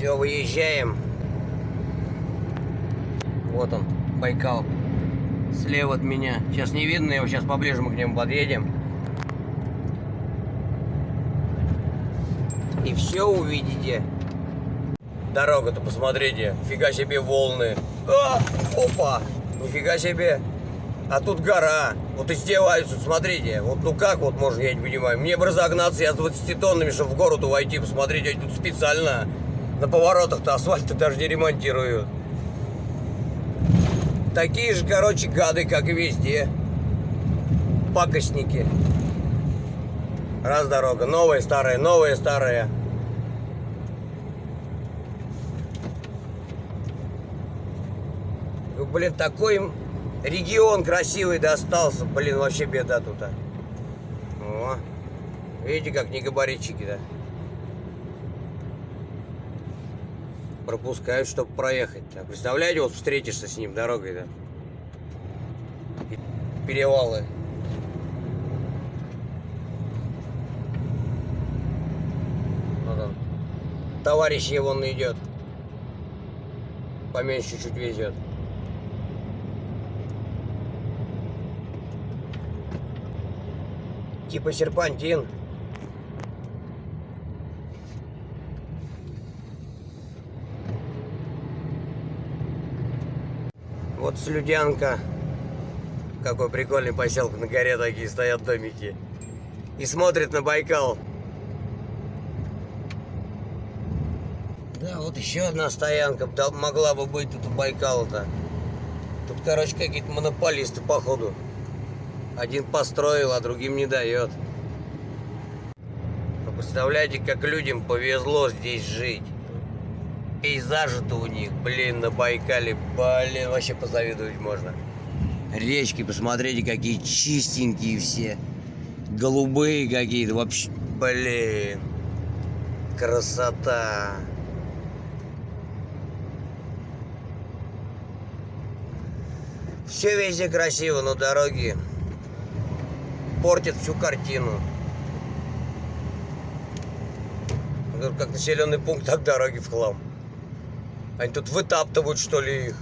Все, выезжаем. Вот он, Байкал. Слева от меня. Сейчас не видно его, сейчас поближе мы к нему подъедем. И все увидите. Дорога-то посмотрите. Фига себе волны. Опа! Нифига себе. А тут гора. Вот издеваются, смотрите. Вот ну как вот можно, я не понимаю. Мне бы разогнаться, я с 20 тоннами, чтобы в гору-то войти. Посмотрите, они тут специально на поворотах-то асфальт-то даже не ремонтируют. Такие же, короче, гады, как и везде. Пакостники. Раз дорога. Новая, старая, новая, старая. Блин, такой регион красивый достался. Блин, вообще беда тут. О, видите, как не габаритчики-то. Пропускают, чтобы проехать-то. Представляете, вот встретишься с ним дорогой-то. Перевалы. Вот он. Товарищ его вон идет. Поменьше чуть-чуть везет. Типа серпантин. Вот Слюдянка. Какой прикольный поселок, на горе такие стоят домики. И смотрят на Байкал. Да, вот еще одна стоянка могла бы быть тут у Байкала-то. Тут, короче, какие-то монополисты, походу. Один построил, а другим не дает. Вы представляете, как людям повезло здесь жить. Пейзажи-то у них, блин, на Байкале, блин, вообще позавидовать можно. Речки, посмотрите, какие чистенькие все. Голубые какие-то, вообще, блин. Красота. Все везде красиво, но дороги портят всю картину. Как населенный пункт, так дороги в хлам. Они тут вытаптывают, что ли, их.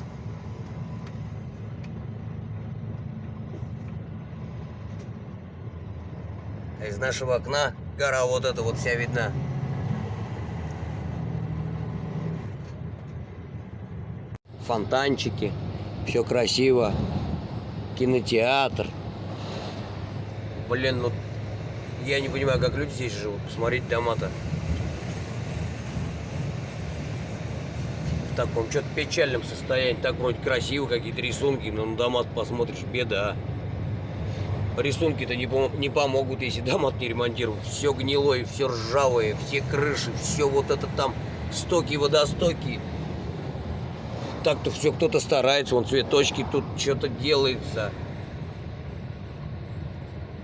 А из нашего окна гора вот эта вот вся видна. Фонтанчики. Все красиво. Кинотеатр. Блин, ну я не понимаю, как люди здесь живут. Посмотрите дома-то. В таком что-то печальном состоянии. Так вроде красиво, какие-то рисунки, но на дома посмотришь, беда. Рисунки-то не помогут, если дома не ремонтируют. Все гнилое, все ржавое, все крыши, все вот это там стоки, водостоки. Так-то все кто-то старается, вон цветочки, тут что-то делается.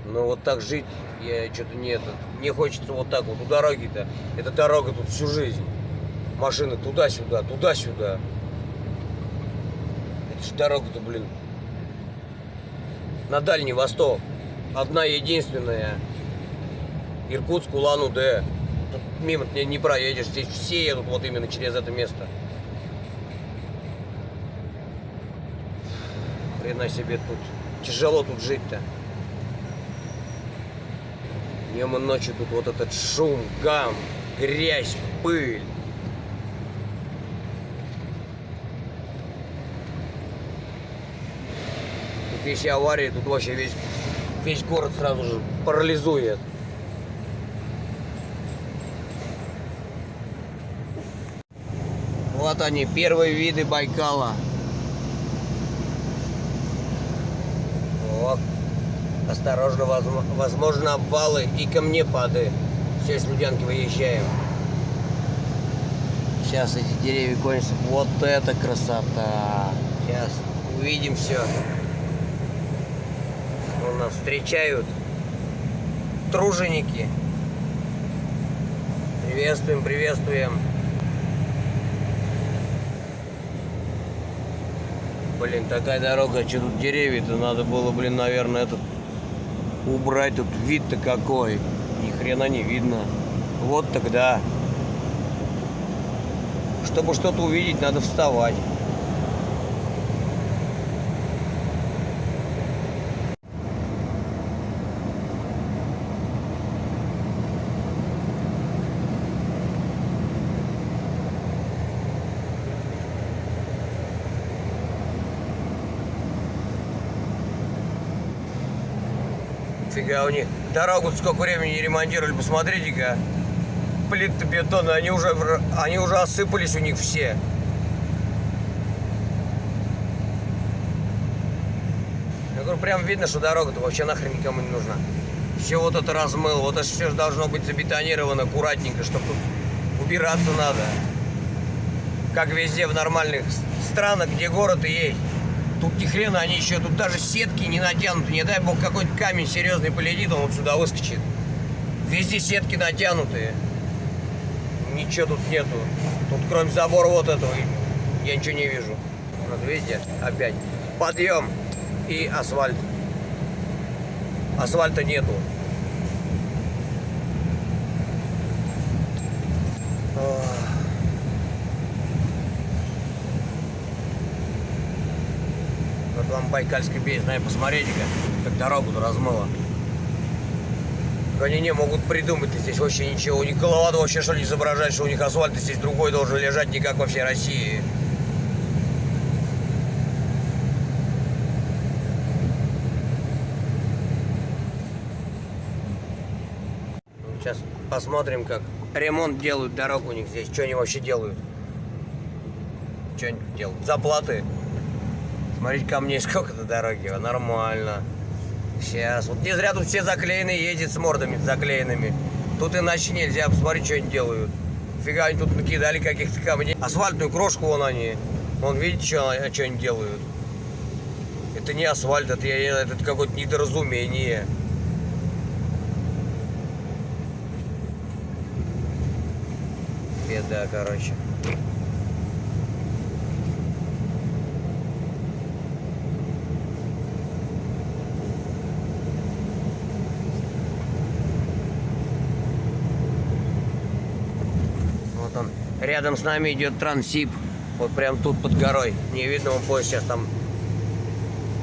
Но вот так жить я что-то не хочется вот так вот у дороги-то. Эта дорога тут всю жизнь. Машины туда-сюда, туда-сюда. Это же дорога-то, блин. На Дальний Восток. Одна единственная. Иркутск, Улан-Удэ. Тут мимо не проедешь. Здесь все едут вот именно через это место. Хрена себе тут. Тяжело тут жить-то. Днем и ночью тут вот этот шум, гам, грязь, пыль. Тут если аварии, тут вообще весь город сразу же парализует. Вот они, первые виды Байкала. Вот. Осторожно, возможно обвалы и камнепады. Все с Слюдянки выезжаем. Сейчас эти деревья кончатся. Вот это красота. Сейчас увидим все. Вон нас встречают труженики. Приветствуем, приветствуем. Блин, такая дорога, что тут деревья-то надо было, блин, наверное, этот убрать. Тут вид-то какой. Ни хрена не видно. Вот тогда. чтобы что-то увидеть, надо вставать. Фига у них. Дорогу сколько времени не ремонтировали, посмотрите-ка. Плиты бетона, они уже осыпались у них все. Я говорю, прям видно, что дорога-то вообще нахрен никому не нужна. Все вот это размыло, вот это все должно быть забетонировано аккуратненько, чтобы тут убираться надо. Как везде в нормальных странах, где город и есть. Тут ни хрена они еще, тут даже сетки не натянуты. Не дай бог какой-нибудь камень серьезный полетит, он вот сюда выскочит. Везде сетки натянутые. Ничего тут нету. Тут кроме забора вот этого я ничего не вижу. Вот видите, опять подъем и асфальт. Асфальта нету. Вот вам Байкальский берег, знаете, посмотрите-ка, как дорогу-то размыло. Они не могут придумать здесь вообще ничего. У них голова-то вообще что ли изображать, что у них асфальт здесь другой должен лежать, не как во всей России. Сейчас посмотрим, как ремонт делают дорогу у них здесь. Что они вообще делают? Что они делают? Заплаты. Смотрите, камней сколько-то дороги. Нормально. Сейчас. Вот не зря тут все заклеены, ездят с мордами заклеенными. Тут иначе нельзя. Посмотри, что они делают. Фига, они тут накидали каких-то камней. Асфальтную крошку вон они. Вон, видите, что они делают? Это не асфальт, это какое-то недоразумение. Беда, короче. Вот он. Рядом с нами идет Транссиб. Вот прям тут под горой. Не видно, он поезд сейчас там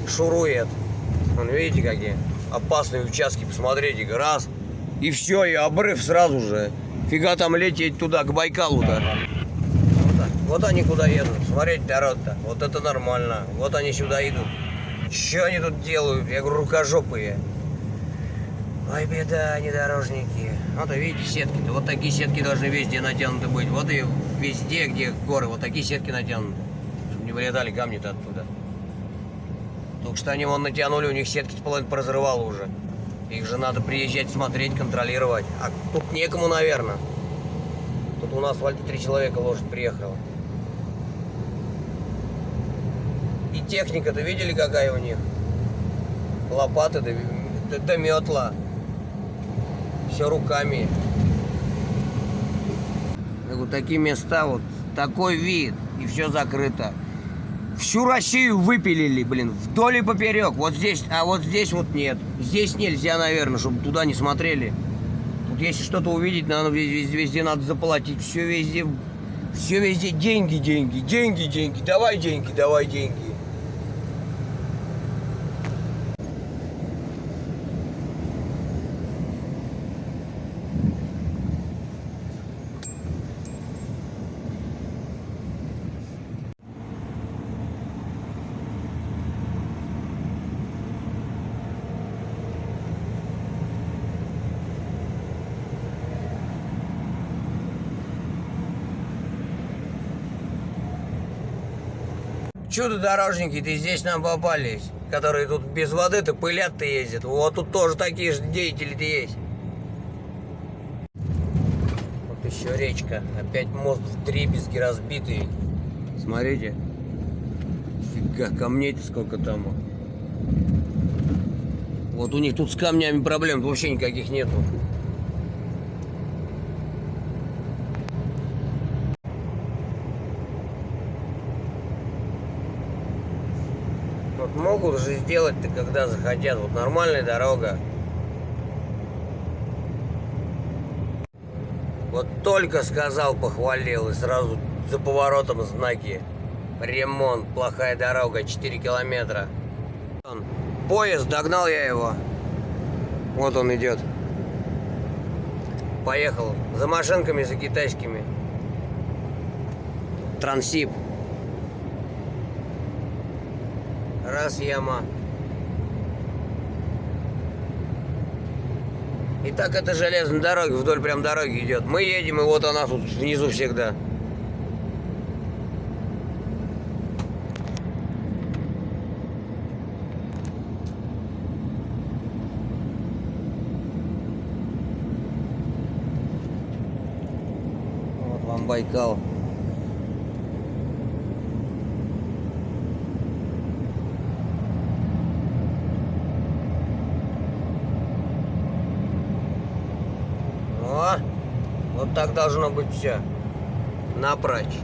шурует. Вон, видите, какие опасные участки. Посмотрите, раз. И все, и обрыв сразу же. Фига там лететь туда, к Байкалу-то. Вот они куда едут. Смотрите, дорога-то. Вот это нормально. Вот они сюда идут. Что они тут делают? Я говорю, рукожопые. Ой, беда, они дорожники. Вот, видите, сетки-то. Вот такие сетки должны везде натянуты быть. Вот и везде, где горы, вот такие сетки натянуты. Чтобы не вылетали камни-то оттуда. Только что они вон натянули, у них сетки половину поразрывало уже. Их же надо приезжать, смотреть, контролировать. А тут некому, наверное. Тут у нас в асфальте 3 человека лошадь приехала. И техника-то видели, какая у них? Лопаты да метла. Все руками. Вот такие места, вот такой вид. И все закрыто. Всю Россию выпилили, блин, вдоль и поперек. Вот здесь, а вот здесь вот нет. Здесь нельзя, наверное, чтобы туда не смотрели. Тут если что-то увидеть, надо везде надо заплатить. Все везде деньги, деньги, деньги, деньги. Давай деньги, давай деньги. Чудо-дорожники-то здесь нам попались, которые тут без воды-то пылят-то ездят. Вот тут тоже такие же деятели-то есть. Вот еще речка. Опять мост вдребезги разбитый. Смотрите. Фига, камней-то сколько там. Вот у них тут с камнями проблем вообще никаких нету. Вот могут же сделать-то, когда захотят. Вот нормальная дорога. Вот только сказал, похвалил, и сразу за поворотом знаки. Ремонт, плохая дорога, 4 километра. Поезд, догнал я его. Вот он идет. Поехал за машинками, за китайскими. Трансип. Раз, яма. И так это железная дорога, вдоль прям дороги идет. Мы едем, и вот она тут внизу всегда. Вот вам Байкал. О, вот так должно быть все. Напрочь.